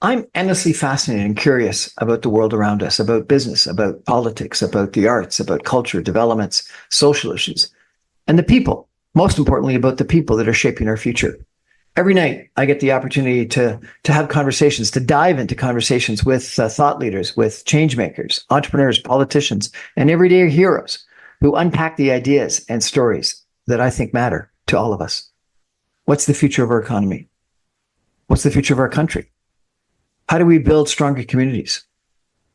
I'm endlessly fascinated and curious about the world around us, about business, about politics, about the arts, about culture, developments, social issues, and the people. Most importantly, about the people that are shaping our future. Every night, I get the opportunity to have conversations, to dive into conversations with thought leaders, with change makers, entrepreneurs, politicians, and everyday heroes who unpack the ideas and stories that I think matter to all of us. What's the future of our economy? What's the future of our country? How do we build stronger communities?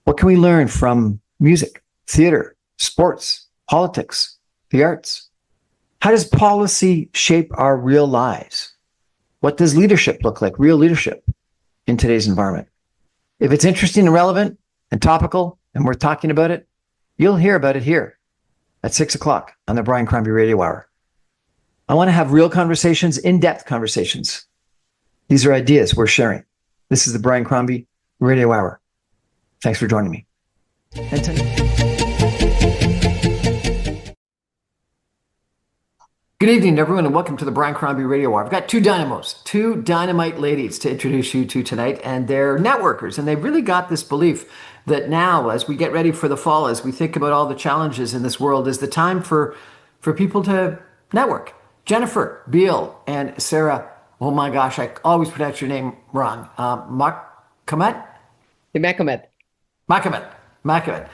What can we learn from music, theater, sports, politics, the arts? How does policy shape our real lives? What does leadership look like, real leadership in today's environment? If it's interesting and relevant and topical and we're talking about it, you'll hear about it here at 6 o'clock on the Brian Crombie Radio Hour. I want to have real conversations, in-depth conversations. These are ideas we're sharing. This is the Brian Crombie Radio Hour. Thanks for joining me. Good evening, everyone, and welcome to the Brian Crombie Radio Hour. I've got two dynamos, two dynamite ladies to introduce you to tonight, and they're networkers, and they've really got this belief that now, as we get ready for the fall, as we think about all the challenges in this world, is the time for people to network. Jennifer Beale and Sarah, oh my gosh, I always pronounce your name wrong. Makhomet? Makhomet. Makhomet.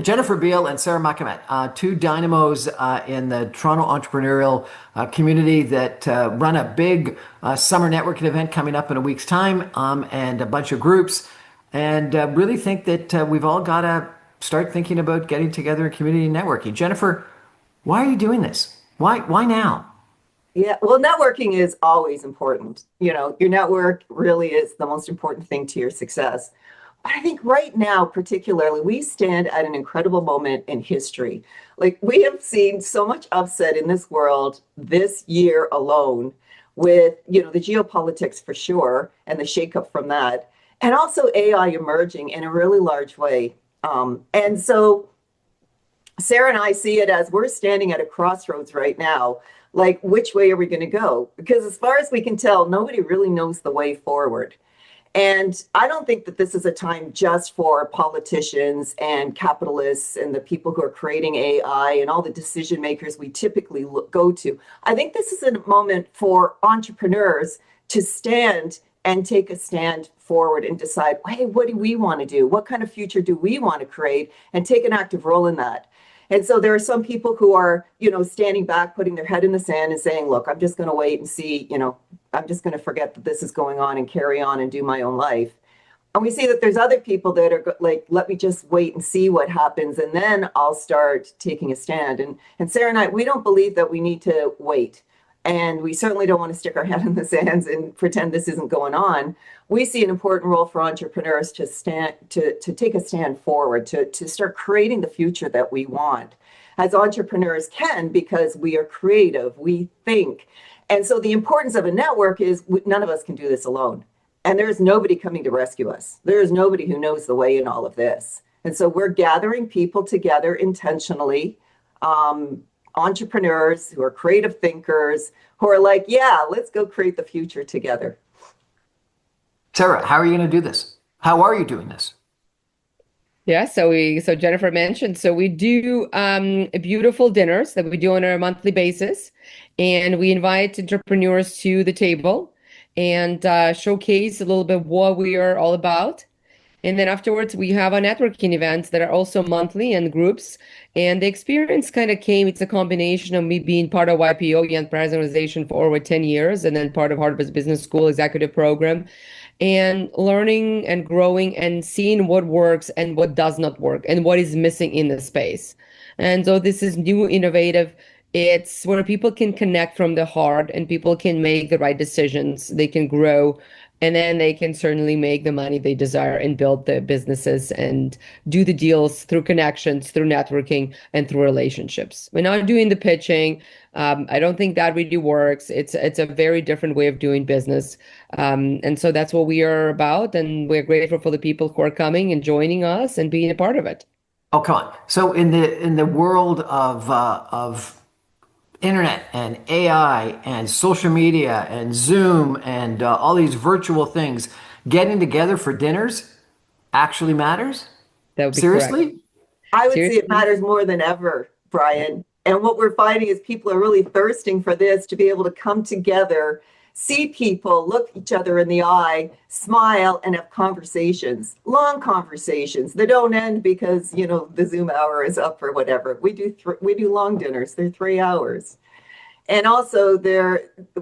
Jennifer Beale and Sarah Makhomet, two dynamos in the Toronto entrepreneurial community that run a big summer networking event coming up in a week's time, and a bunch of groups, and really think that we've all got to start thinking about getting together in community networking. Jennifer, why are you doing this? Why now? Yeah, well, networking is always important. You know, your network really is the most important thing to your success. I think right now, particularly, we stand at an incredible moment in history. Like, we have seen so much upset in this world this year alone with, the geopolitics for sure, and the shakeup from that, and also AI emerging in a really large way. And so Sarah and I see it as we're standing at a crossroads right now. Like, which way are we going to go? Because as far as we can tell, nobody really knows the way forward. And I don't think that this is a time just for politicians and capitalists and the people who are creating AI and all the decision makers we typically go to. I think this is a moment for entrepreneurs to stand and take a stand forward and decide, hey, what do we want to do? What kind of future do we want to create? And take an active role in that. And so there are some people who are, standing back, putting their head in the sand and saying, look, I'm just going to wait and see, I'm just going to forget that this is going on and carry on and do my own life. And we see that there's other people that are like, let me just wait and see what happens, and then I'll start taking a stand. And Sarah and I, we don't believe that we need to wait. And we certainly don't want to stick our head in the sands and pretend this isn't going on. We see an important role for entrepreneurs to take a stand forward, to start creating the future that we want, as entrepreneurs can, because we are creative, we think. And so the importance of a network is none of us can do this alone. And there's nobody coming to rescue us. There is nobody who knows the way in all of this. And so we're gathering people together intentionally, entrepreneurs who are creative thinkers, who are like, yeah, let's go create the future together. Sarah, how are you going to do this? How are you doing this? Yeah, so Jennifer mentioned, so we do beautiful dinners that we do on a monthly basis, and we invite entrepreneurs to the table and showcase a little bit what we are all about. And then afterwards, we have our networking events that are also monthly and groups. And the experience kind of came, it's a combination of me being part of YPO, Young Enterprise Organization, for over 10 years, and then part of Harvard Business School executive program, and learning and growing and seeing what works and what does not work and what is missing in the space. And so this is new, innovative. It's where people can connect from the heart and people can make the right decisions. They can grow, and then they can certainly make the money they desire and build the businesses and do the deals through connections, through networking, and through relationships. We're not doing the pitching. I don't think that really works. It's a very different way of doing business. And so that's what we are about. And we're grateful for the people who are coming and joining us and being a part of it. Oh, come on. So in the world of internet and AI and social media and Zoom and all these virtual things, getting together for dinners actually matters? That would be correct. Seriously? I would say it Seriously? matters more than ever, Brian. And what we're finding is people are really thirsting for this, to be able to come together, see people, look each other in the eye, smile, and have conversations, long conversations that don't end because, the Zoom hour is up or whatever. We do long dinners. They're 3 hours. And also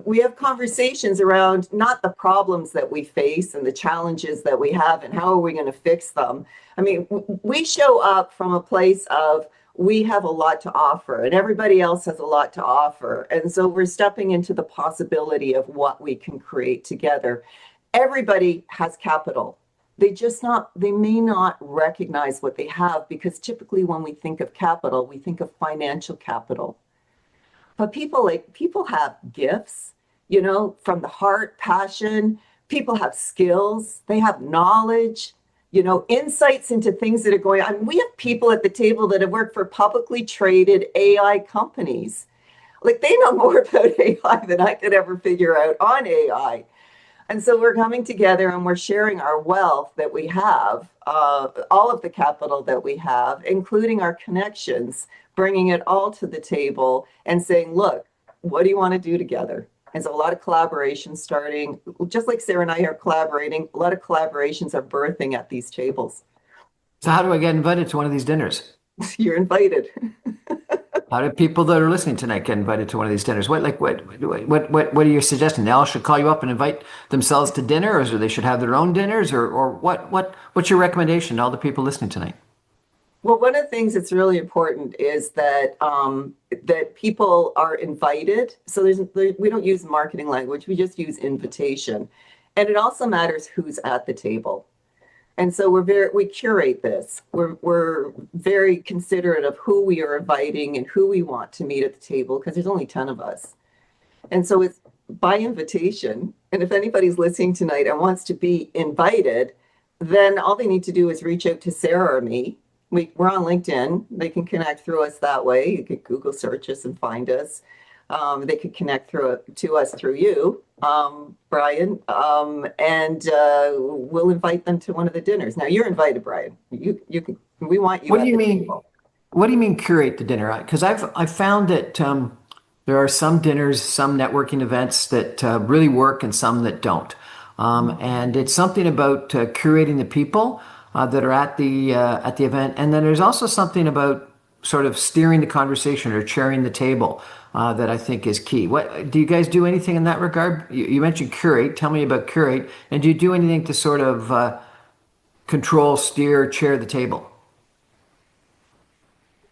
we have conversations around not the problems that we face and the challenges that we have and how are we going to fix them. I mean, we show up from a place of we have a lot to offer and everybody else has a lot to offer. And so we're stepping into the possibility of what we can create together. Everybody has capital. They may not recognize what they have, because typically when we think of capital, we think of financial capital. But people have gifts, from the heart, passion. People have skills. They have knowledge, insights into things that are going on. We have people at the table that have worked for publicly traded AI companies. Like, they know more about AI than I could ever figure out on AI. And so we're coming together and we're sharing our wealth that we have, all of the capital that we have, including our connections, bringing it all to the table and saying, look, what do you want to do together? And so a lot of collaboration starting, just like Sarah and I are collaborating, a lot of collaborations are birthing at these tables. So how do I get invited to one of these dinners? You're invited. How do people that are listening tonight get invited to one of these dinners? What are you suggesting? They all should call you up and invite themselves to dinner, or they should have their own dinners, or what's your recommendation to all the people listening tonight? Well, one of the things that's really important is that people are invited. So we don't use marketing language. We just use invitation. And it also matters who's at the table. And so we curate this. We're very considerate of who we are inviting and who we want to meet at the table, because there's only 10 of us. And so it's by invitation. And if anybody's listening tonight and wants to be invited, then all they need to do is reach out to Sarah or me. We're on LinkedIn. They can connect through us that way. You could Google search us and find us. They could connect to us through you, Brian, and we'll invite them to one of the dinners. Now, you're invited, Brian. You can. We want you. What do you mean? What do you mean curate the dinner? Because I've found that there are some dinners, some networking events that really work, and some that don't. And it's something about curating the people that are at the event, and then there's also something about sort of steering the conversation or chairing the table that I think is key. What do you guys do anything in that regard? You mentioned curate. Tell me about curate, and do you do anything to sort of control, steer, chair the table?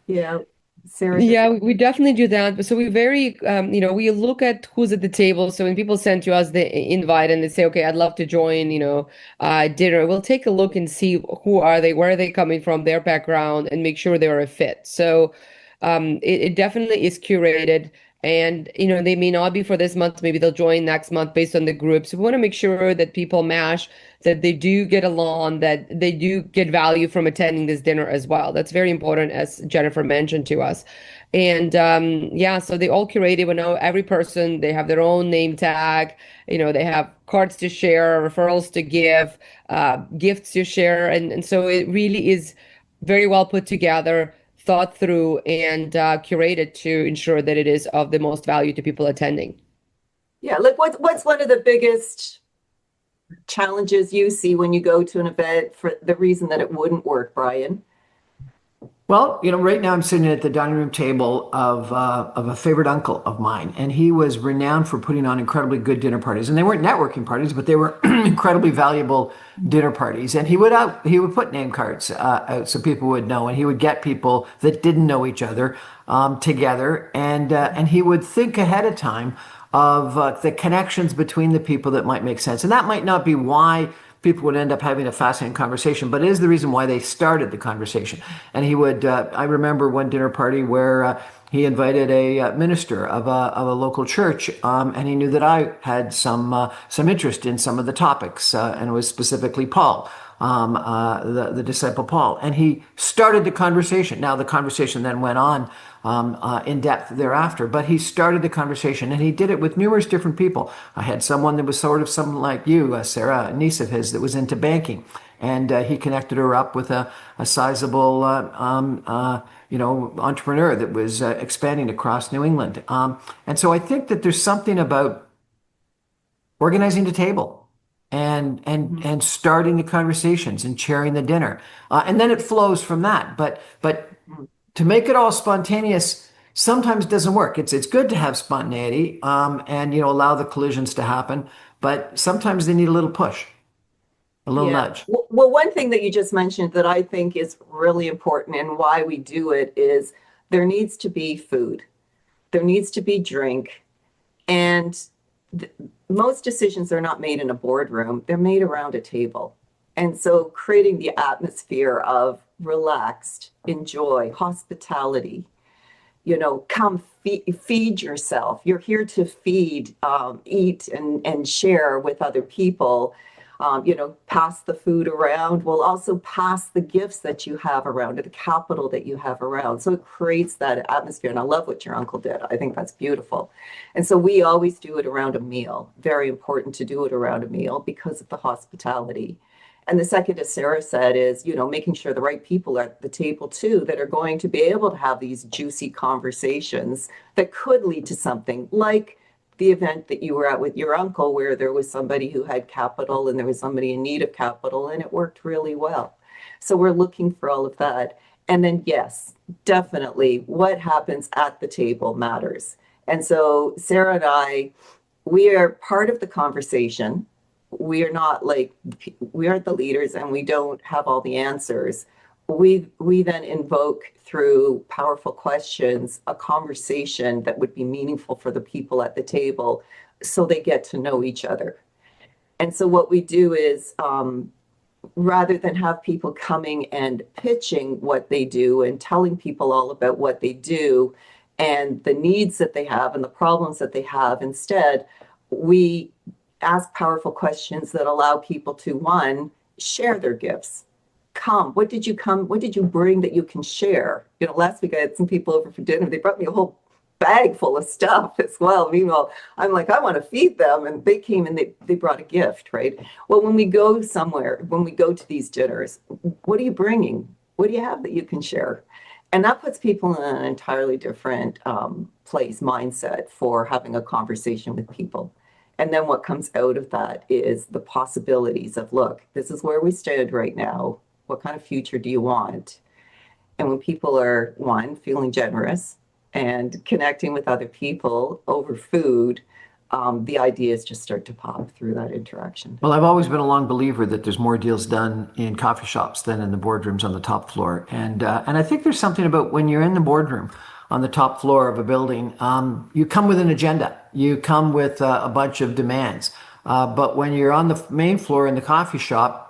Yeah, Sarah. Yeah, we definitely do that. So we we look at who's at the table. So when people send to us the invite and they say, okay, I'd love to join, dinner, we'll take a look and see who are they, where are they coming from, their background, and make sure they're a fit. So it definitely is curated. And, they may not be for this month. Maybe they'll join next month based on the group. So we want to make sure that people mash, that they do get along, that they do get value from attending this dinner as well. That's very important, as Jennifer mentioned to us. And so they all curated. We know every person, they have their own name tag. They have cards to share, referrals to give, gifts to share. And so it really is very well put together, thought through, and curated to ensure that it is of the most value to people attending. Yeah, like what's one of the biggest challenges you see when you go to an event for the reason that it wouldn't work, Brian? Well, right now I'm sitting at the dining room table of a favorite uncle of mine, and he was renowned for putting on incredibly good dinner parties. And they weren't networking parties, but they were incredibly valuable dinner parties. And he would put name cards out so people would know, and he would get people that didn't know each other together, and he would think ahead of time of the connections between the people that might make sense. And that might not be why people would end up having a fascinating conversation, but it is the reason why they started the conversation. And he would, I remember one dinner party where he invited a minister of a local church, and he knew that I had some interest in some of the topics, and it was specifically Paul. the disciple Paul, and he started the conversation. Now the conversation then went on in depth thereafter, but he started the conversation, and he did it with numerous different people. I had someone that was sort of someone like you, Sarah, a niece of his, that was into banking, and he connected her up with a sizable entrepreneur that was expanding across New England. And so I think that there's something about organizing the table and starting the conversations and chairing the dinner, and then it flows from that. But to make it all spontaneous sometimes doesn't work. It's good to have spontaneity, and allow the collisions to happen, but sometimes they need a little push, a little nudge. Well, one thing that you just mentioned that I think is really important and why we do it is there needs to be food, there needs to be drink, and most decisions are not made in a boardroom, they're made around a table. And so creating the atmosphere of relaxed, enjoy, hospitality, come feed yourself. You're here to feed, eat, and share with other people. Pass the food around. We'll also pass the gifts that you have around, or the capital that you have around. So it creates that atmosphere. And I love what your uncle did. I think that's beautiful. And so we always do it around a meal. Very important to do it around a meal because of the hospitality. And the second, as Sarah said, is, making sure the right people are at the table too, that are going to be able to have these juicy conversations that could lead to something like the event that you were at with your uncle, where there was somebody who had capital and there was somebody in need of capital, and it worked really well. So we're looking for all of that. And then, yes, definitely what happens at the table matters. And so Sarah and I, we are part of the conversation. We are not we aren't the leaders, and we don't have all the answers. We then invoke through powerful questions a conversation that would be meaningful for the people at the table, so they get to know each other. And so what we do is, rather than have people coming and pitching what they do and telling people all about what they do and the needs that they have and the problems that they have, instead, we ask powerful questions that allow people to, one, share their gifts. What did you bring that you can share? Last week I had some people over for dinner. They brought me a whole bag full of stuff as well. Meanwhile, I'm like, I want to feed them. And they came and they brought a gift, right? Well, when we go somewhere, when we go to these dinners, what are you bringing? What do you have that you can share? And that puts people in an entirely different mindset for having a conversation with people. And then what comes out of that is the possibilities of, look, this is where we stand right now. What kind of future do you want? And when people are, one, feeling generous and connecting with other people over food, the ideas just start to pop through that interaction. Well, I've always been a long believer that there's more deals done in coffee shops than in the boardrooms on the top floor. And I think there's something about when you're in the boardroom on the top floor of a building, you come with an agenda. You come with a bunch of demands. But when you're on the main floor in the coffee shop,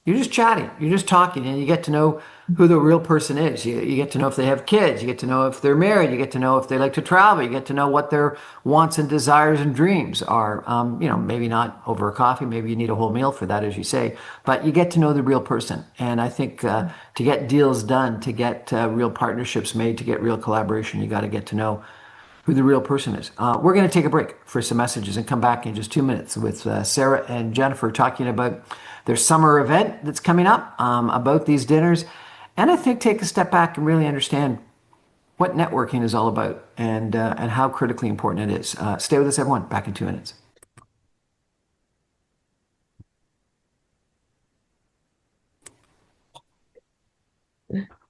you're just chatting, you're just talking, and you get to know who the real person is. You get to know if they have kids, you get to know if they're married, you get to know if they like to travel, you get to know what their wants and desires and dreams are. Maybe not over a coffee, maybe you need a whole meal for that, as you say, but you get to know the real person. And I think to get deals done, to get real partnerships made, to get real collaboration, you got to get to know who the real person is. We're going to take a break for some messages and come back in just 2 minutes with Sarah and Jennifer talking about their summer event that's coming up, about these dinners, and I think take a step back and really understand what networking is all about and how critically important it is. Stay with us, everyone. Back in 2 minutes.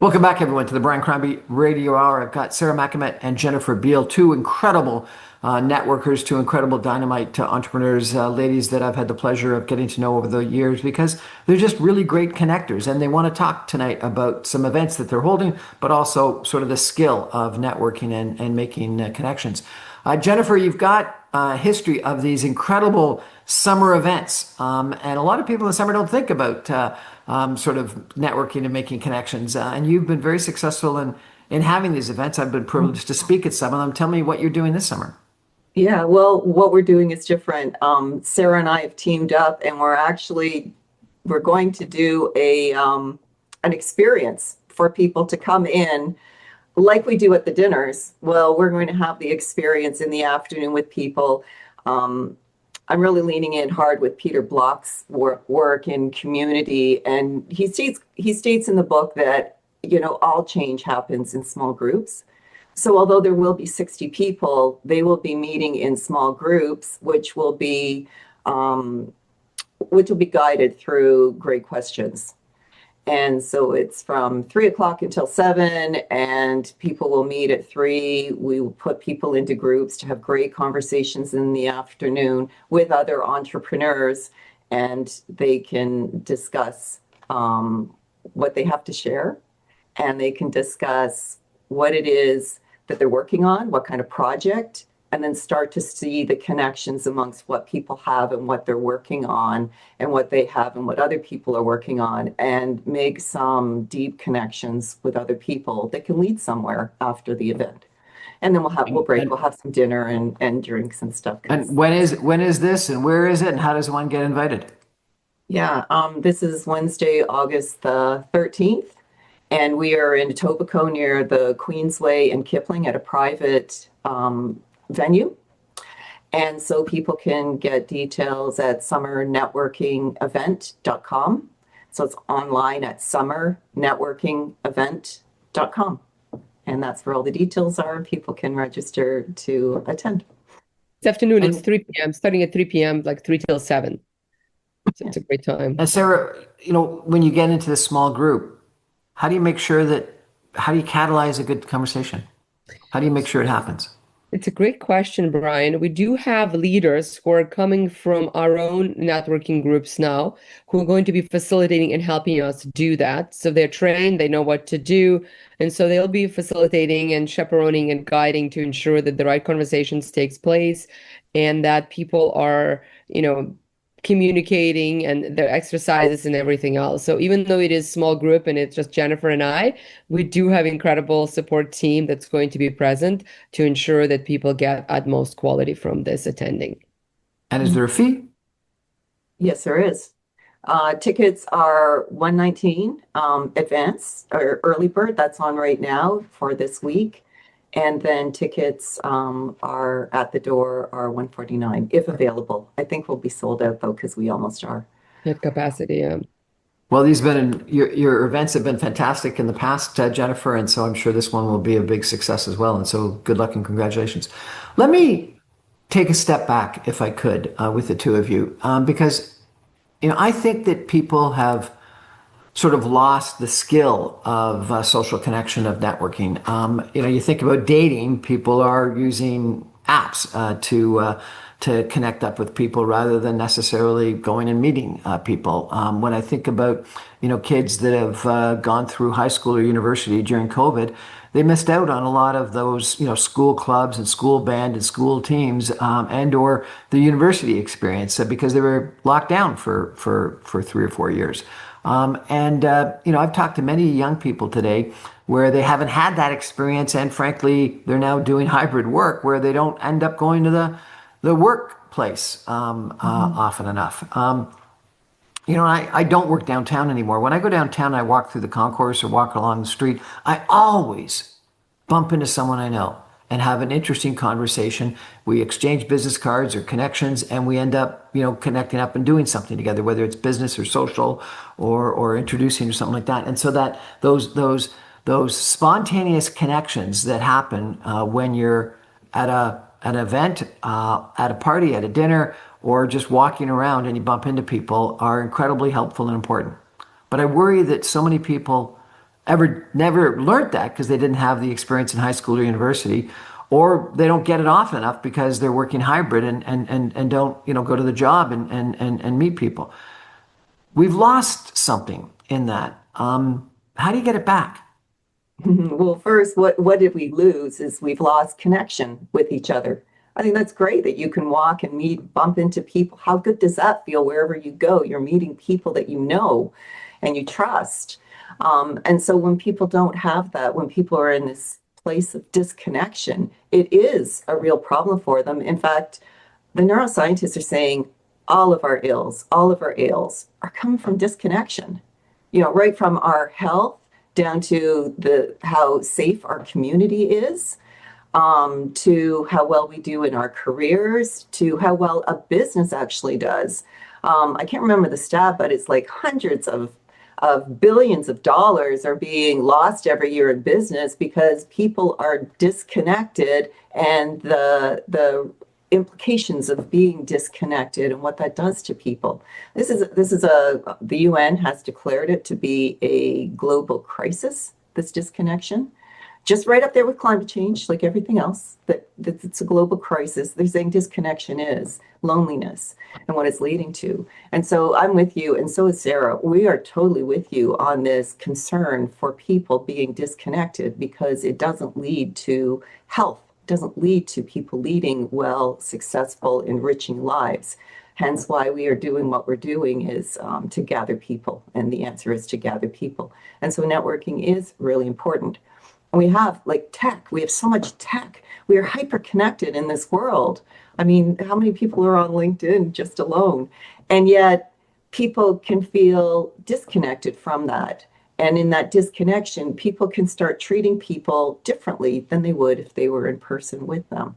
Welcome back, everyone, to the Brian Crombie Radio Hour. I've got Sarah Makhomet and Jennifer Beale, two incredible networkers, two incredible dynamite entrepreneurs, ladies that I've had the pleasure of getting to know over the years because they're just really great connectors. And they want to talk tonight about some events that they're holding, but also sort of the skill of networking and making connections. Jennifer, you've got a history of these incredible summer events. And a lot of people in the summer don't think about sort of networking and making connections. And you've been very successful in having these events. I've been privileged to speak at some of them. Tell me what you're doing this summer. Yeah, well, what we're doing is different. Sarah and I have teamed up, and we're actually we're going to do an experience for people to come in like we do at the dinners. Well, we're going to have the experience in the afternoon with people. I'm really leaning in hard with Peter Block's work in community, and he states in the book that all change happens in small groups. So although there will be 60 people, they will be meeting in small groups, which will be guided through great questions. And so it's from 3 o'clock until 7, and people will meet at 3. We will put people into groups to have great conversations in the afternoon with other entrepreneurs, and they can discuss what they have to share, and they can discuss what it is that they're working on, what kind of project, and then start to see the connections amongst what people have and what they're working on, and what they have and what other people are working on, and make some deep connections with other people that can lead somewhere after the event. And then we'll break, we'll have some dinner and drinks and stuff. And when is this, and where is it, and how does one get invited? Yeah, this is Wednesday, August the 13th, and we are in Etobicoke near the Queensway and Kipling at a private venue. And so people can get details at summernetworkingevent.com. So it's online at summernetworkingevent.com. And that's where all the details are. People can register to attend. This afternoon, it's 3 p.m., starting at 3 p.m., like 3 till 7. So it's a great time. And Sarah, when you get into this small group, how do you catalyze a good conversation? How do you make sure it happens? It's a great question, Brian. We do have leaders who are coming from our own networking groups now who are going to be facilitating and helping us do that. So they're trained, they know what to do. And so they'll be facilitating and chaperoning and guiding to ensure that the right conversations takes place and that people are, communicating and their exercises and everything else. So even though it is small group and it's just Jennifer and I, we do have incredible support team that's going to be present to ensure that people get utmost quality from this attending. And is there a fee? Yes, there is. Tickets are $119 advance or early bird. That's on right now for this week. And then tickets are at the door are $149 if available. I think we'll be sold out though because we almost are. At capacity, yeah. Well, your events have been fantastic in the past, Jennifer, and so I'm sure this one will be a big success as well. And so good luck and congratulations. Let me take a step back, if I could, with the two of you, because I think that people have sort of lost the skill of social connection, of networking. You think about dating, people are using apps to connect up with people rather than necessarily going and meeting people. When I think about, kids that have gone through high school or university during COVID, they missed out on a lot of those, school clubs and school band and school teams, and or the university experience because they were locked down for 3 or 4 years. I've talked to many young people today where they haven't had that experience, and frankly, they're now doing hybrid work where they don't end up going to the workplace often enough. I don't work downtown anymore. When I go downtown, I walk through the concourse or walk along the street. I always bump into someone I know and have an interesting conversation. We exchange business cards or connections, and we end up, connecting up and doing something together, whether it's business or social or introducing or something like that. And so that those spontaneous connections that happen when you're at an event, at a party, at a dinner, or just walking around and you bump into people are incredibly helpful and important. But I worry that so many people never learned that because they didn't have the experience in high school or university, or they don't get it often enough because they're working hybrid and don't go to the job and meet people. We've lost something in that. How do you get it back? Well, first, what did we lose is we've lost connection with each other. I think that's great that you can walk and bump into people. How good does that feel wherever you go? You're meeting people that you know and you trust. And so when people don't have that, when people are in this place of disconnection, it is a real problem for them. In fact, the neuroscientists are saying all of our ills, all of our ails are coming from disconnection. Right from our health down to the how safe our community is, to how well we do in our careers, to how well a business actually does. I can't remember the stat, but it's like hundreds of billions of dollars are being lost every year in business because people are disconnected, and the implications of being disconnected and what that does to people. The UN has declared it to be a global crisis, this disconnection, just right up there with climate change, like everything else, that it's a global crisis. They're saying disconnection is loneliness and what it's leading to. And so I'm with you, and so is Sarah. We are totally with you on this concern for people being disconnected, because it doesn't lead to health, doesn't lead to people leading well, successful, enriching lives. Hence why we are doing what we're doing is to gather people. And the answer is to gather people. And so networking is really important. And we have like tech, we have so much tech. We are hyper connected in this world. I mean, how many people are on LinkedIn just alone? And yet people can feel disconnected from that. And in that disconnection, people can start treating people differently than they would if they were in person with them.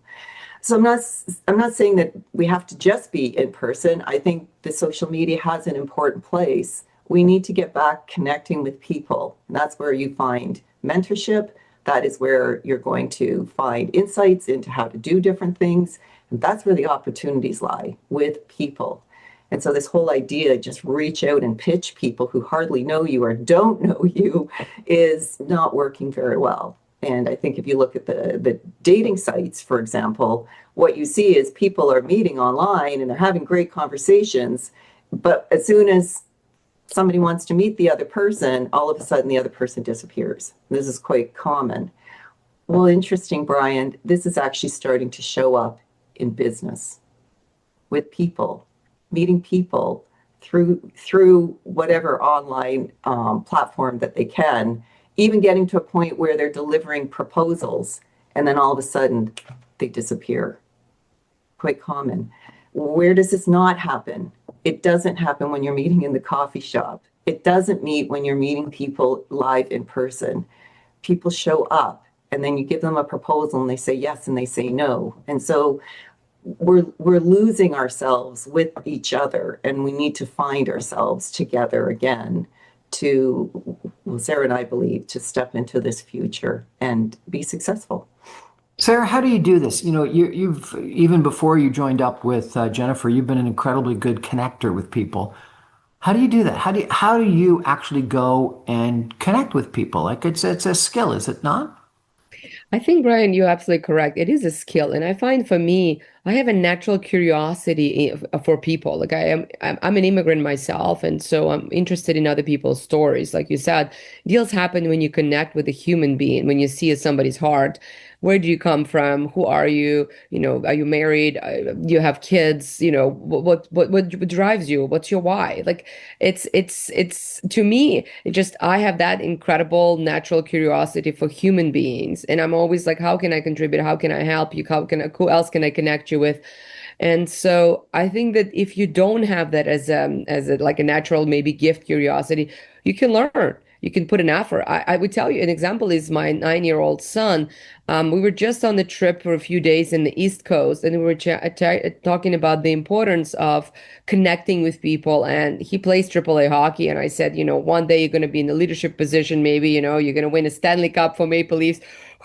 So I'm not saying that we have to just be in person. I think the social media has an important place. We need to get back connecting with people. And that's where you find mentorship. That is where you're going to find insights into how to do different things. And that's where the opportunities lie, with people. And so this whole idea, just reach out and pitch people who hardly know you or don't know you, is not working very well. And I think if you look at the dating sites, for example, what you see is people are meeting online and they're having great conversations. But as soon as somebody wants to meet the other person, all of a sudden the other person disappears. This is quite common. Well, interesting, Brian, this is actually starting to show up in business with people, meeting people through whatever online platform that they can, even getting to a point where they're delivering proposals, and then all of a sudden they disappear. Quite common. Where does this not happen? It doesn't happen when you're meeting in the coffee shop. It doesn't meet when you're meeting people live in person. People show up, and then you give them a proposal and they say yes and they say no. And so we're losing ourselves with each other, and we need to find ourselves together again to, well, Sarah and I believe, to step into this future and be successful. Sarah, how do you do this? You've even before you joined up with Jennifer, you've been an incredibly good connector with people. How do you do that? How do you actually go and connect with people? Like it's a skill, is it not? I think, Brian, you're absolutely correct. It is a skill. And I find for me, I have a natural curiosity for people. Like I'm an immigrant myself. And so I'm interested in other people's stories. Like you said, deals happen when you connect with a human being, when you see somebody's heart. Where do you come from? Who are you? Are you married? Do you have kids? What drives you? What's your why? Like it's to me, it just I have that incredible natural curiosity for human beings, and I'm always like, how can I contribute? How can I help you? Who else can I connect you with? And so I think that if you don't have that as a like a natural maybe gift curiosity, you can learn. You can put an effort. I would tell you an example is my 9-year-old son. We were just on the trip for a few days in the East Coast, and we were talking about the importance of connecting with people. And he plays AAA hockey, and I said, one day you're going to be in a leadership position. Maybe, you're going to win a Stanley Cup for Maple Leafs.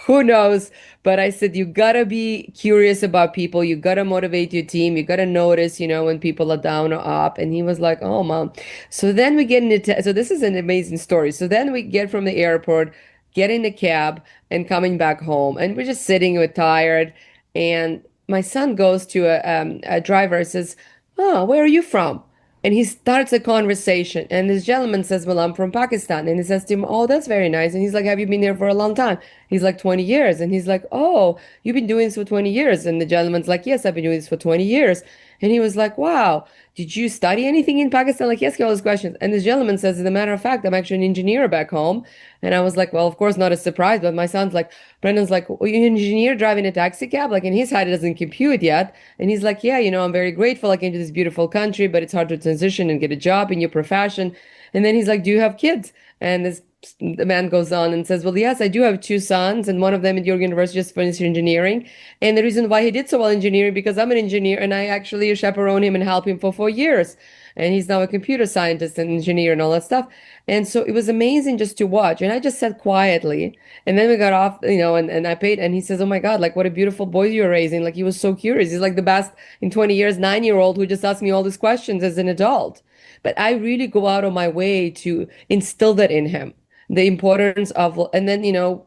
Who knows? But I said, you gotta be curious about people. You gotta motivate your team. You gotta notice, when people are down or up. And he was like, oh, mom. So then we get into, so this is an amazing story. So then we get from the airport, get in the cab and coming back home. And we're just sitting, we're tired. And my son goes to a driver, says, oh, where are you from? And he starts a conversation. And this gentleman says, well, I'm from Pakistan. And he says to him, oh, that's very nice. And he's like, have you been there for a long time? He's like, 20 years. And he's like, oh, you've been doing this for 20 years. And the gentleman's like, yes, I've been doing this for 20 years. And he was like, wow, did you study anything in Pakistan? Like, he asked all these questions. And this gentleman says, as a matter of fact, I'm actually an engineer back home. And I was like, well, of course, not a surprise. But my son's like, Brendan's like, oh, you're an engineer driving a taxi cab? Like, in his head, it doesn't compute yet. And he's like, yeah, I'm very grateful I came to this beautiful country, but it's hard to transition and get a job in your profession. And then he's like, do you have kids? And the man goes on and says, well, yes, I do have two sons, and one of them at your university just finished engineering. And the reason why he did so well engineering, because I'm an engineer and I actually chaperone him and help him for 4 years. And he's now a computer scientist and engineer and all that stuff. And so it was amazing just to watch. And I just sat quietly. And then we got off, and I paid. And he says, oh my God, like what a beautiful boy you're raising. Like he was so curious. He's like the best in 20 years, 9-year-old who just asked me all these questions as an adult. But I really go out of my way to instill that in him, the importance of, and then,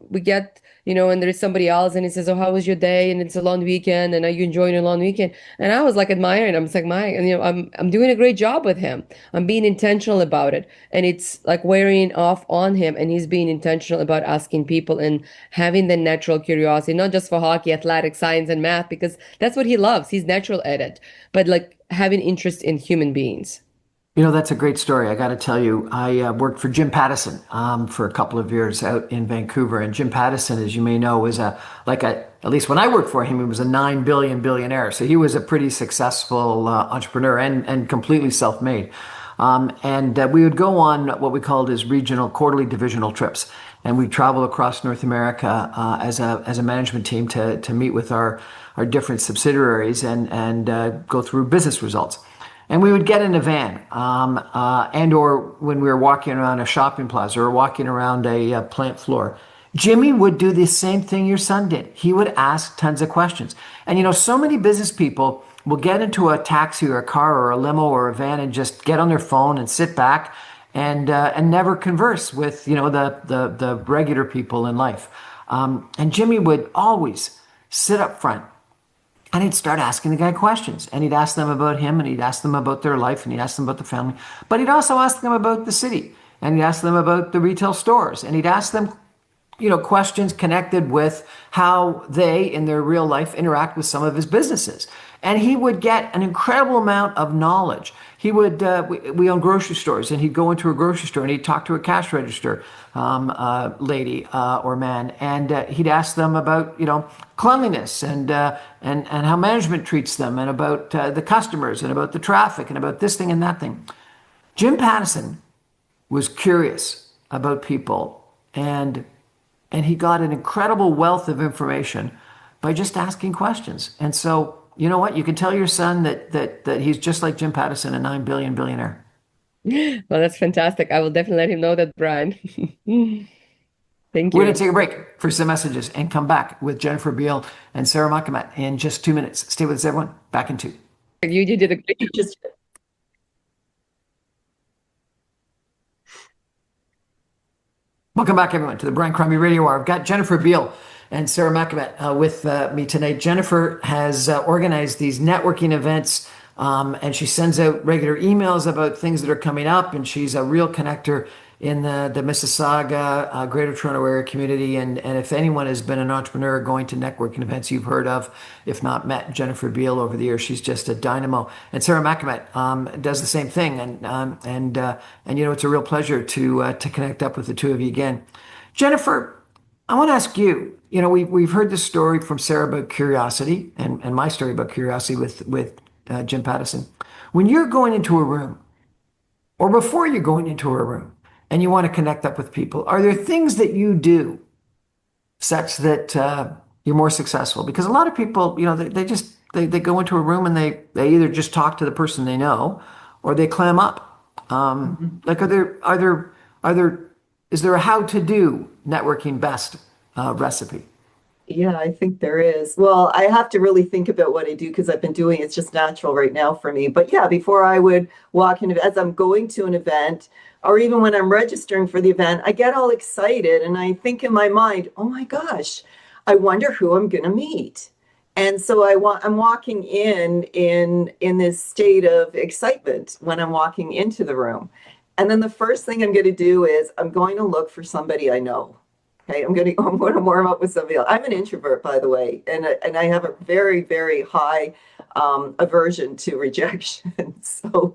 we get, and there's somebody else and he says, oh, how was your day? And it's a long weekend. And are you enjoying a long weekend? And I was like admiring him. It's like, and I'm doing a great job with him. I'm being intentional about it. And it's like wearing off on him. And he's being intentional about asking people and having the natural curiosity, not just for hockey, athletics, science, and math, because that's what he loves. He's natural at it, but like having interest in human beings. That's a great story. I got to tell you, I worked for Jim Pattison for a couple of years out in Vancouver. And Jim Pattison, as you may know, was at least when I worked for him, he was a 9 billion billionaire. So he was a pretty successful entrepreneur and completely self-made. And we would go on what we called as regional quarterly divisional trips. And we'd travel across North America as a management team to meet with our different subsidiaries and go through business results. And we would get in a van, and or when we were walking around a shopping plaza or walking around a plant floor, Jimmy would do the same thing your son did. He would ask tons of questions. And so many business people will get into a taxi or a car or a limo or a van and just get on their phone and sit back and never converse with the regular people in life. And Jimmy would always sit up front. And he'd start asking the guy questions. And he'd ask them about him, and he'd ask them about their life, and he'd ask them about the family. But he'd also ask them about the city. And he'd ask them about the retail stores. And he'd ask them, questions connected with how they, in their real life, interact with some of his businesses. And he would get an incredible amount of knowledge. He would, we own grocery stores, and he'd go into a grocery store and he'd talk to a cash register lady or man, and he'd ask them about, cleanliness and how management treats them, and about the customers, and about the traffic, and about this thing and that thing. Jim Pattison was curious about people, and he got an incredible wealth of information by just asking questions. And so, you know what? You can tell your son that he's just like Jim Pattison, a 9 billion billionaire. Well, that's fantastic. I will definitely let him know that, Brian. Thank you. We're going to take a break for some messages and come back with Jennifer Beale and Sarah Makhomet in just 2 minutes. Stay with us, everyone. Back in 2. You did a great job. Welcome back, everyone, to the Brian Crombie Radio Hour. I've got Jennifer Beale and Sarah Makhomet with me tonight. Jennifer has organized these networking events, and she sends out regular emails about things that are coming up, and she's a real connector in the Mississauga, Greater Toronto Area community. And if anyone has been an entrepreneur going to networking events you've heard of, if not met Jennifer Beale over the years, she's just a dynamo. And Sarah Makhomet does the same thing. And it's a real pleasure to connect up with the two of you again. Jennifer, I want to ask you, we've heard this story from Sarah about curiosity and my story about curiosity with Jim Pattison. When you're going into a room, or before you're going into a room, and you want to connect up with people, are there things that you do such that you're more successful? Because a lot of people, they go into a room and they either just talk to the person they know, or they clam up. Like, is there a how to do networking best recipe? Yeah, I think there is. Well, I have to really think about what I do because I've been doing it's just natural right now for me. But yeah, before I would walk in, as I'm going to an event, or even when I'm registering for the event, I get all excited and I think in my mind, oh my gosh, I wonder who I'm going to meet. And so I'm walking in this state of excitement when I'm walking into the room. And then the first thing I'm going to do is I'm going to look for somebody I know. Okay, I'm going to warm up with somebody else. I'm an introvert, by the way, and I have a very, very high aversion to rejection. So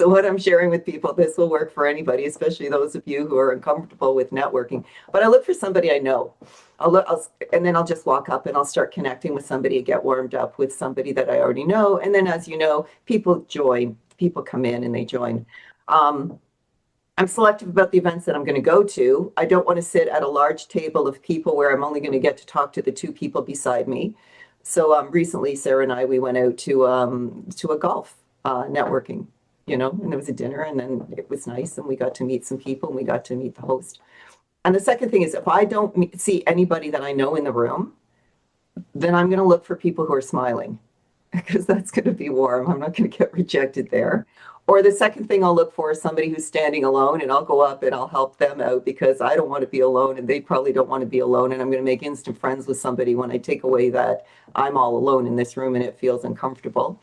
what I'm sharing with people, this will work for anybody, especially those of you who are uncomfortable with networking. But I look for somebody I know. And then I'll just walk up and I'll start connecting with somebody and get warmed up with somebody that I already know. And then, as you know, people join. People come in and they join. Um, I'm selective about the events that I'm going to go to. I don't want to sit at a large table of people where I'm only going to get to talk to the two people beside me. So recently, Sarah and I, we went out to a golf networking, and there was a dinner, and then it was nice, and we got to meet some people, and we got to meet the host. And the second thing is, if I don't see anybody that I know in the room, then I'm going to look for people who are smiling because that's going to be warm. I'm not going to get rejected there. Or the second thing I'll look for is somebody who's standing alone, and I'll go up and I'll help them out because I don't want to be alone and they probably don't want to be alone. And I'm going to make instant friends with somebody when I take away that I'm all alone in this room and it feels uncomfortable.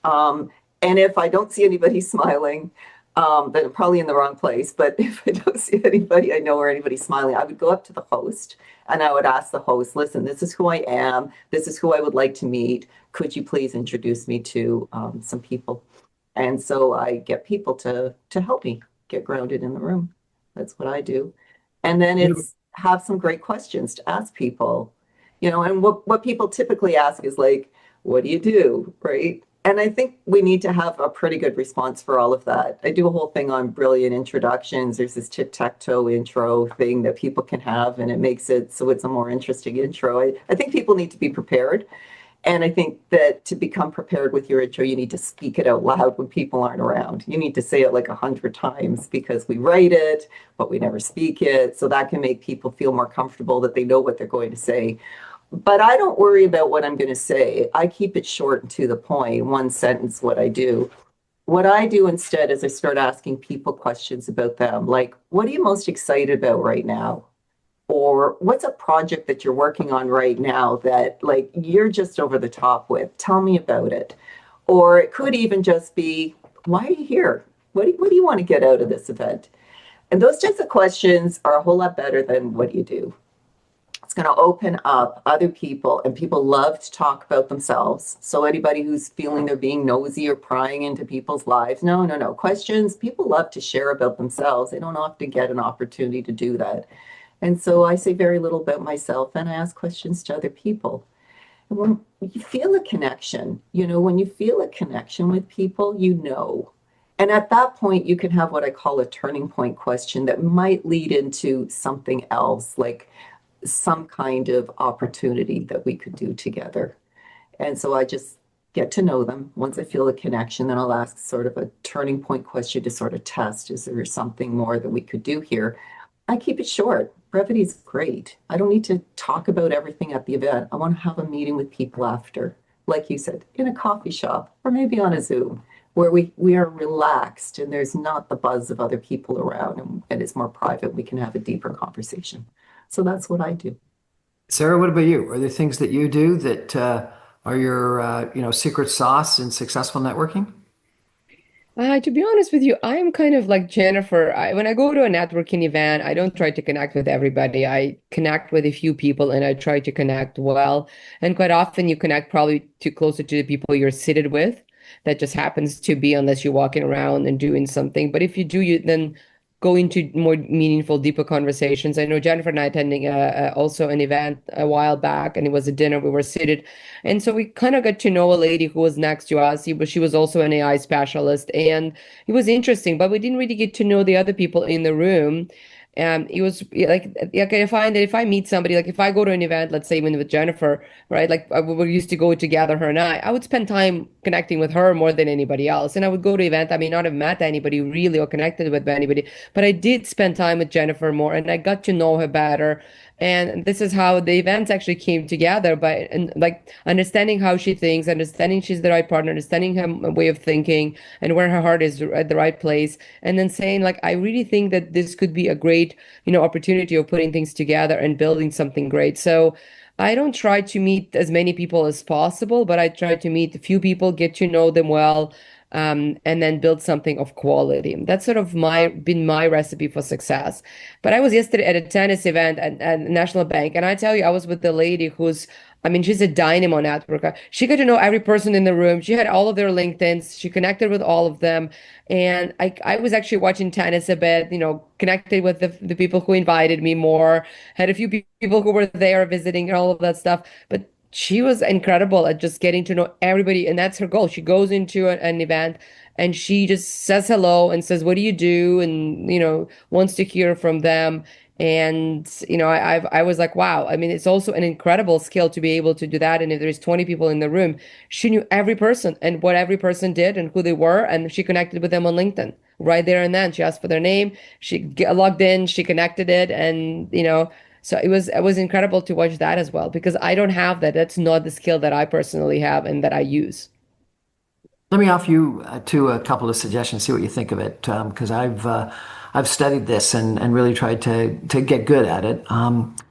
And if I don't see anybody smiling, then I'm probably in the wrong place. But if I don't see anybody I know or anybody smiling, I would go up to the host and I would ask the host, listen, this is who I am. This is who I would like to meet. Could you please introduce me to some people? And so I get people to help me get grounded in the room. That's what I do. And then it's have some great questions to ask people, and what people typically ask is like, what do you do? Right. And I think we need to have a pretty good response for all of that. I do a whole thing on brilliant introductions. There's this tic-tac-toe intro thing that people can have, and it makes it so it's a more interesting intro. I think people need to be prepared. And I think that to become prepared with your intro, you need to speak it out loud when people aren't around. You need to say it like 100 times because we write it, but we never speak it. So that can make people feel more comfortable that they know what they're going to say. But I don't worry about what I'm going to say. I keep it short and to the point, one sentence, what I do. What I do instead is I start asking people questions about them, like, what are you most excited about right now? Or what's a project that you're working on right now that like you're just over the top with? Tell me about it. Or it could even just be, why are you here? What do you want to get out of this event? And those types of questions are a whole lot better than what do you do? It's going to open up other people, and people love to talk about themselves. So anybody who's feeling they're being nosy or prying into people's lives, no, no, no. Questions, people love to share about themselves. They don't often get an opportunity to do that. And so I say very little about myself and I ask questions to other people. And when you feel a connection, when you feel a connection with people, you know. And at that point, you can have what I call a turning point question that might lead into something else, like some kind of opportunity that we could do together. And so I just get to know them. Once I feel the connection, then I'll ask sort of a turning point question to sort of test, is there something more that we could do here? I keep it short. Brevity is great. I don't need to talk about everything at the event. I want to have a meeting with people after, like you said, in a coffee shop or maybe on a Zoom where we are relaxed and there's not the buzz of other people around and it's more private. We can have a deeper conversation. So that's what I do. Sarah, what about you? Are there things that you do that are your secret sauce in successful networking? To be honest with you, I'm kind of like Jennifer. When I go to a networking event, I don't try to connect with everybody. I connect with a few people and I try to connect well. And quite often you connect probably too closer to the people you're seated with. That just happens to be unless you're walking around and doing something. But if you do, you then go into more meaningful, deeper conversations. I know Jennifer and I attending also an event a while back, and it was a dinner. We were seated, and so we kind of got to know a lady who was next to us. She was also an AI specialist, and it was interesting. But we didn't really get to know the other people in the room. It was like I find that if I meet somebody, like if I go to an event, let's say even with Jennifer, right? Like we used to go together, her and I would spend time connecting with her more than anybody else. And I would go to event. I may not have met anybody really or connected with anybody, but I did spend time with Jennifer more and I got to know her better. And this is how the events actually came together by and like understanding how she thinks, understanding she's the right partner, understanding her way of thinking and where her heart is at the right place. And then saying like, I really think that this could be a great, opportunity of putting things together and building something great. So I don't try to meet as many people as possible, but I try to meet a few people, get to know them well, and then build something of quality. That's sort of been my recipe for success. But I was yesterday at a tennis event at National Bank, and I tell you, I was with the lady who's, I mean, she's a dynamo networker. She got to know every person in the room. She had all of their LinkedIns. She connected with all of them. And I was actually watching tennis a bit, connected with the people who invited me more, had a few people who were there visiting and all of that stuff. But she was incredible at just getting to know everybody. And that's her goal. She goes into an event and she just says hello and says, "What do you do?" And, wants to hear from them. And I was like, wow. I mean, it's also an incredible skill to be able to do that. And if there's 20 people in the room, she knew every person and what every person did and who they were, and she connected with them on LinkedIn right there and then. She asked for their name, logged in, she connected it, and so it was incredible to watch that as well, because I don't have that. That's not the skill that I personally have and that I use. Let me offer you a couple of suggestions, see what you think of it, because I've studied this and really tried to get good at it.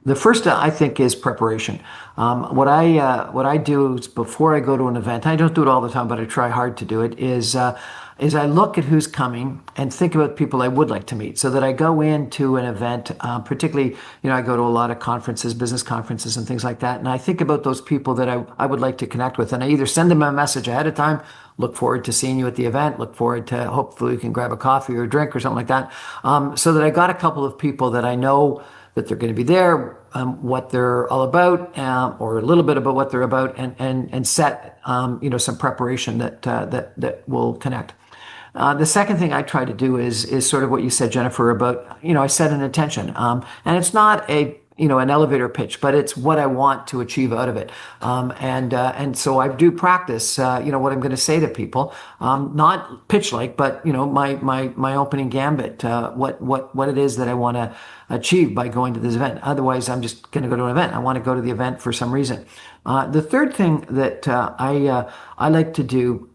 The first, I think, is preparation. What I do is before I go to an event, I don't do it all the time, but I try hard to do it, is I look at who's coming and think about people I would like to meet, so that I go into an event, particularly, I go to a lot of conferences, business conferences and things like that, and I think about those people that I would like to connect with, and I either send them a message ahead of time, look forward to seeing you at the event, look forward to hopefully we can grab a coffee or a drink or something like that, so that I got a couple of people that I know that they're going to be there, what they're all about, or a little bit about what they're about, and set some preparation that will connect. The second thing I try to do is sort of what you said, Jennifer, about, I set an intention, and it's not an elevator pitch, but it's what I want to achieve out of it. And so I do practice, what I'm going to say to people, not pitch like, but, my opening gambit, what it is that I want to achieve by going to this event. Otherwise, I'm just going to go to an event. I want to go to the event for some reason. The third thing that I like to do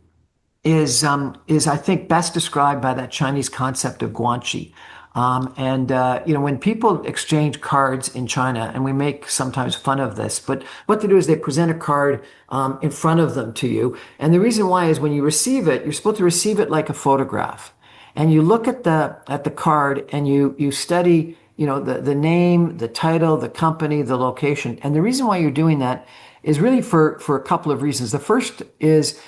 is I think best described by that Chinese concept of guanxi. When people exchange cards in China, and we make sometimes fun of this, but what they do is they present a card in front of them to you. And the reason why is when you receive it, you're supposed to receive it like a photograph. And you look at the card and you study, the name, the title, the company, the location. And the reason why you're doing that is really for a couple of reasons. The first is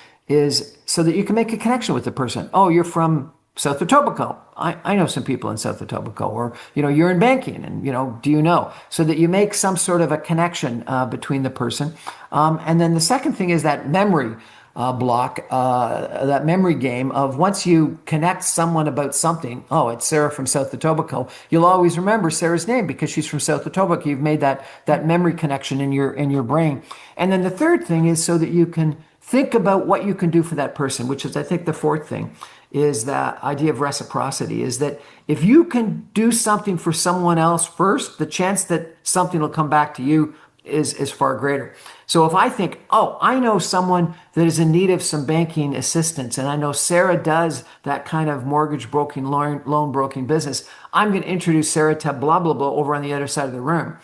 so that you can make a connection with the person. Oh, you're from South Etobicoke. I know some people in South Etobicoke, or, you're in banking and, do you know? So that you make some sort of a connection between the person. And then the second thing is that memory block, that memory game of once you connect someone about something, oh, it's Sarah from South Etobicoke, you'll always remember Sarah's name because she's from South Etobicoke. You've made that memory connection in your brain. And then the third thing is so that you can think about what you can do for that person, which is, I think, the fourth thing, is that idea of reciprocity, is that if you can do something for someone else first, the chance that something will come back to you is far greater. So if I think, oh, I know someone that is in need of some banking assistance, and I know Sarah does that kind of mortgage broking, loan broking business, I'm going to introduce Sarah to blah, blah, blah over on the other side of the room,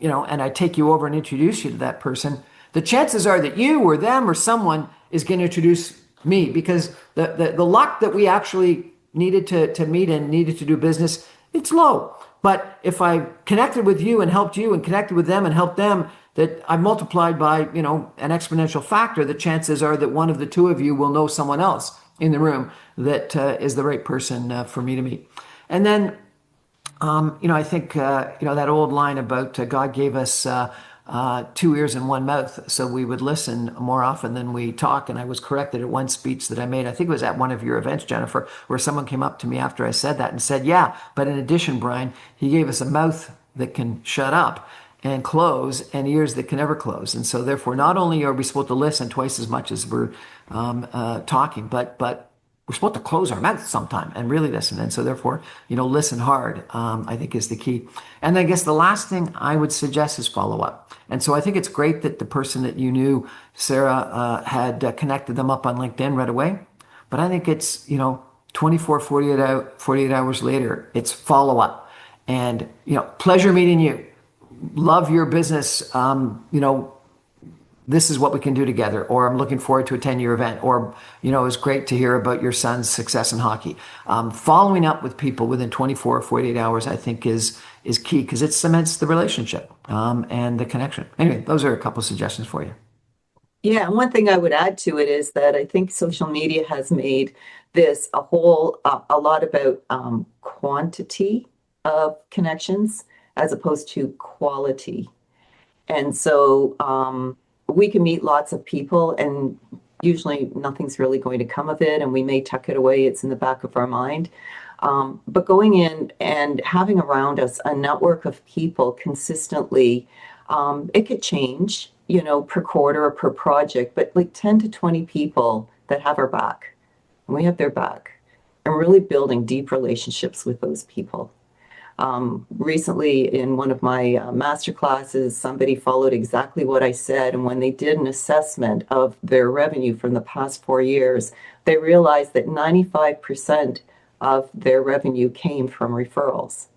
and I take you over and introduce you to that person, the chances are that you or them or someone is going to introduce me, because the luck that we actually needed to meet and needed to do business, it's low. But if I connected with you and helped you and connected with them and helped them, that I've multiplied by, an exponential factor, the chances are that one of the two of you will know someone else in the room that is the right person for me to meet. And then, I think, that old line about God gave us 2 ears and one mouth, so we would listen more often than we talk. And I was corrected at one speech that I made, I think it was at one of your events, Jennifer, where someone came up to me after I said that and said, yeah, but in addition, Brian, he gave us a mouth that can shut up and close and ears that can never close. And so therefore, not only are we supposed to listen twice as much as we're talking, but we're supposed to close our mouth sometime and really listen. And so therefore, listen hard, I think is the key. And I guess the last thing I would suggest is follow up. And so I think it's great that the person that you knew, Sarah, had connected them up on LinkedIn right away. But I think it's, 24, 48 hours later, it's follow up. And, pleasure meeting you. Love your business, this is what we can do together, or I'm looking forward to a 10-year event, or, it was great to hear about your son's success in hockey. Following up with people within 24 or 48 hours, I think is key, because it cements the relationship and the connection. Anyway, those are a couple of suggestions for you. Yeah, and one thing I would add to it is that I think social media has made this a lot about quantity of connections as opposed to quality. And so we can meet lots of people, and usually nothing's really going to come of it, and we may tuck it away. It's in the back of our mind. But going in and having around us a network of people consistently, it could change, per quarter or per project, but like 10 to 20 people that have our back, and we have their back, and really building deep relationships with those people. Recently, in one of my master classes, somebody followed exactly what I said. And when they did an assessment of their revenue from the past 4 years, they realized that 95% of their revenue came from referrals.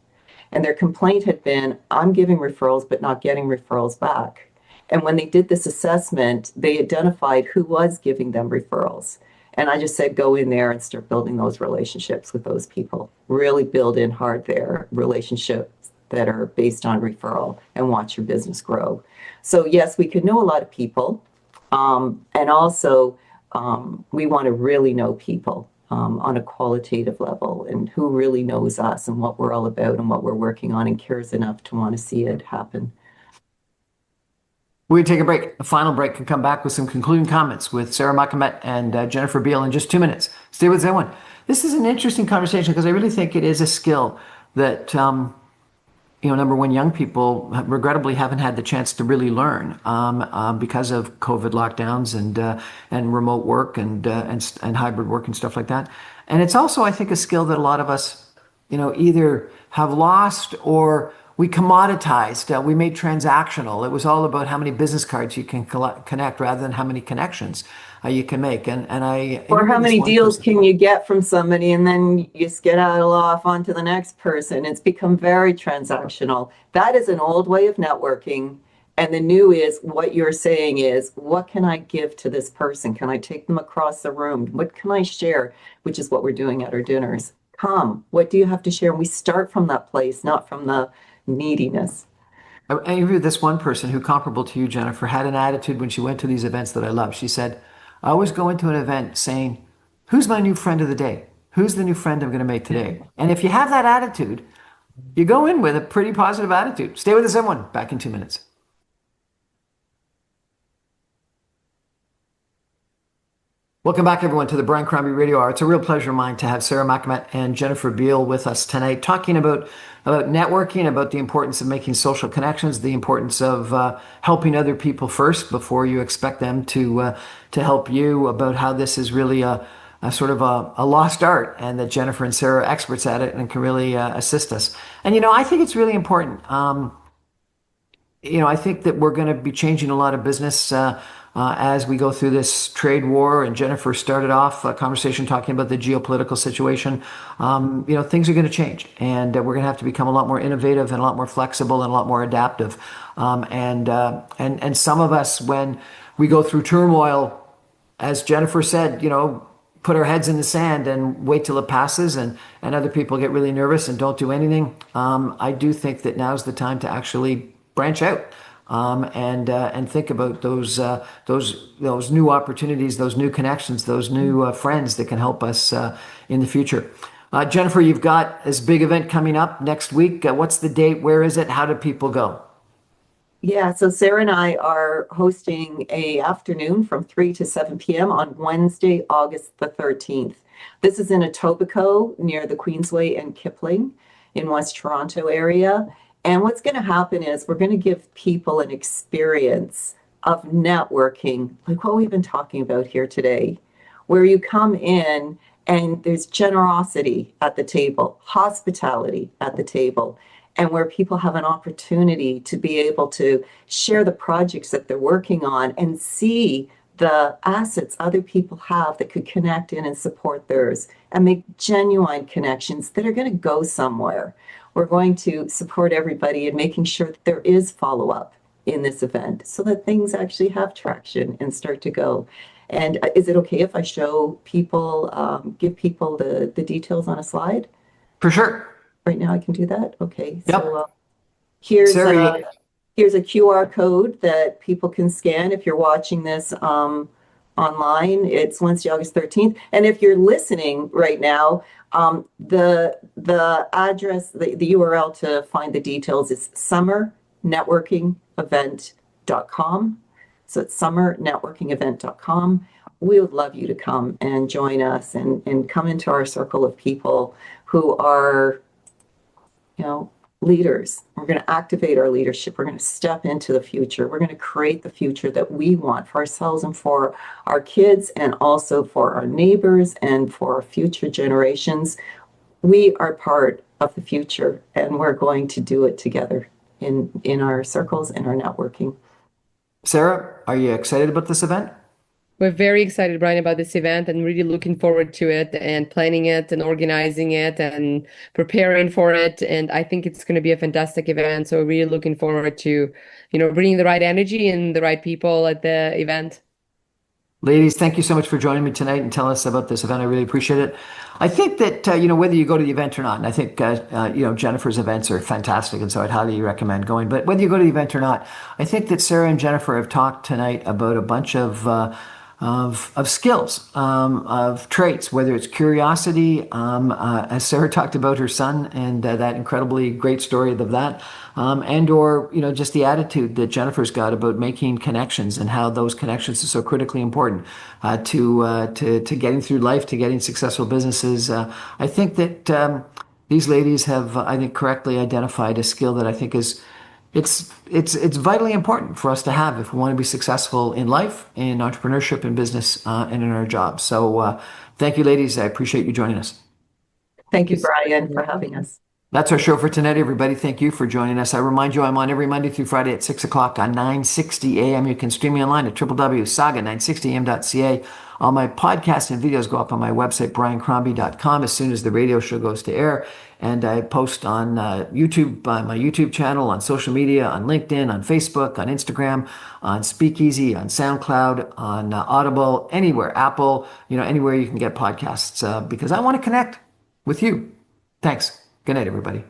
And their complaint had been, I'm giving referrals, but not getting referrals back. And when they did this assessment, they identified who was giving them referrals. And I just said, go in there and start building those relationships with those people. Really build in hard there relationships that are based on referral, and watch your business grow. So yes, we could know a lot of people. And also we want to really know people on a qualitative level, and who really knows us and what we're all about and what we're working on and cares enough to want to see it happen. We take a break, a final break, and come back with some concluding comments with Sarah Makhomet and Jennifer Beale in just 2 minutes. Stay with everyone. This is an interesting conversation, because I really think it is a skill that, number one, young people regrettably haven't had the chance to really learn because of COVID lockdowns and remote work and hybrid work and stuff like that. And it's also, I think, a skill that a lot of us, either have lost or we commoditized. We made transactional. It was all about how many business cards you can connect rather than how many connections you can make. Or how many deals can you get from somebody, and then you just get off onto the next person. It's become very transactional. That is an old way of networking. And the new is, what you're saying is, what can I give to this person? Can I take them across the room? What can I share? Which is what we're doing at our dinners. Come, what do you have to share? And we start from that place, not from the neediness. I interviewed this one person who, comparable to you, Jennifer, had an attitude when she went to these events that I love. She said, I always go into an event saying, who's my new friend of the day? Who's the new friend I'm going to make today? And if you have that attitude, you go in with a pretty positive attitude. Stay with us, everyone. Back in 2 minutes. Welcome back, everyone, to the Brian Crombie Radio Hour. It's a real pleasure of mine to have Sarah Makhomet and Jennifer Beale with us tonight, talking about networking, about the importance of making social connections, the importance of helping other people first before you expect them to help you, about how this is really a sort of a lost art, and that Jennifer and Sarah are experts at it and can really assist us. And, I think it's really important. I think that we're going to be changing a lot of business as we go through this trade war. And Jennifer started off a conversation talking about the geopolitical situation. Things are going to change, and we're going to have to become a lot more innovative and a lot more flexible and a lot more adaptive. And some of us, when we go through turmoil, as Jennifer said, put our heads in the sand and wait till it passes, and other people get really nervous and don't do anything. I do think that now's the time to actually branch out and think about those new opportunities, those new connections, those new friends that can help us in the future. Jennifer, you've got this big event coming up next week. What's the date? Where is it? How do people go? Yeah, so Sarah and I are hosting a afternoon from 3 to 7 p.m. on Wednesday, August the 13th. This is in Etobicoke near the Queensway and Kipling in West Toronto area. And what's going to happen is we're going to give people an experience of networking, like what we've been talking about here today, where you come in and there's generosity at the table, hospitality at the table, and where people have an opportunity to be able to share the projects that they're working on and see the assets other people have that could connect in and support theirs and make genuine connections that are going to go somewhere. We're going to support everybody in making sure that there is follow-up in this event so that things actually have traction and start to go. And is it okay if I show people, give people the details on a slide? For sure. Right now I can do that. Okay. Yep. So here's Sarah, here's a QR code that people can scan if you're watching this online. It's Wednesday, August 13th. And if you're listening right now, the address, the URL to find the details is summernetworkingevent.com. So it's summernetworkingevent.com. We would love you to come and join us and come into our circle of people who are, leaders. We're going to activate our leadership. We're going to step into the future. We're going to create the future that we want for ourselves and for our kids, and also for our neighbors and for our future generations. We are part of the future, and we're going to do it together in our circles and our networking. Sarah, are you excited about this event? We're very excited, Brian, about this event and really looking forward to it and planning it and organizing it and preparing for it. And I think it's going to be a fantastic event. So we're really looking forward to, bringing the right energy and the right people at the event. Ladies, thank you so much for joining me tonight and telling us about this event. I really appreciate it. I think that, whether you go to the event or not, and I think, Jennifer's events are fantastic, and so I'd highly recommend going. But whether you go to the event or not, I think that Sarah and Jennifer have talked tonight about a bunch of skills, of traits, whether it's curiosity, as Sarah talked about her son and that incredibly great story of that, and or just the attitude that Jennifer's got about making connections and how those connections are so critically important to getting through life, to getting successful businesses. I think that these ladies have, I think, correctly identified a skill that I think is it's vitally important for us to have if we want to be successful in life, in entrepreneurship, in business, and in our jobs. So thank you, ladies. I appreciate you joining us. Thank you, Brian, for having us. That's our show for tonight, everybody. Thank you for joining us. I remind you, I'm on every Monday through Friday at 6 o'clock on 960 AM. You can stream me online at www.saga960am.ca. All my podcasts and videos go up on my website, briancrombie.com, as soon as the radio show goes to air. And I post on YouTube, my YouTube channel, on social media, on LinkedIn, on Facebook, on Instagram, on Speakeasy, on SoundCloud, on Audible, anywhere, Apple, anywhere you can get podcasts, because I want to connect with you. Thanks. Good night, everybody.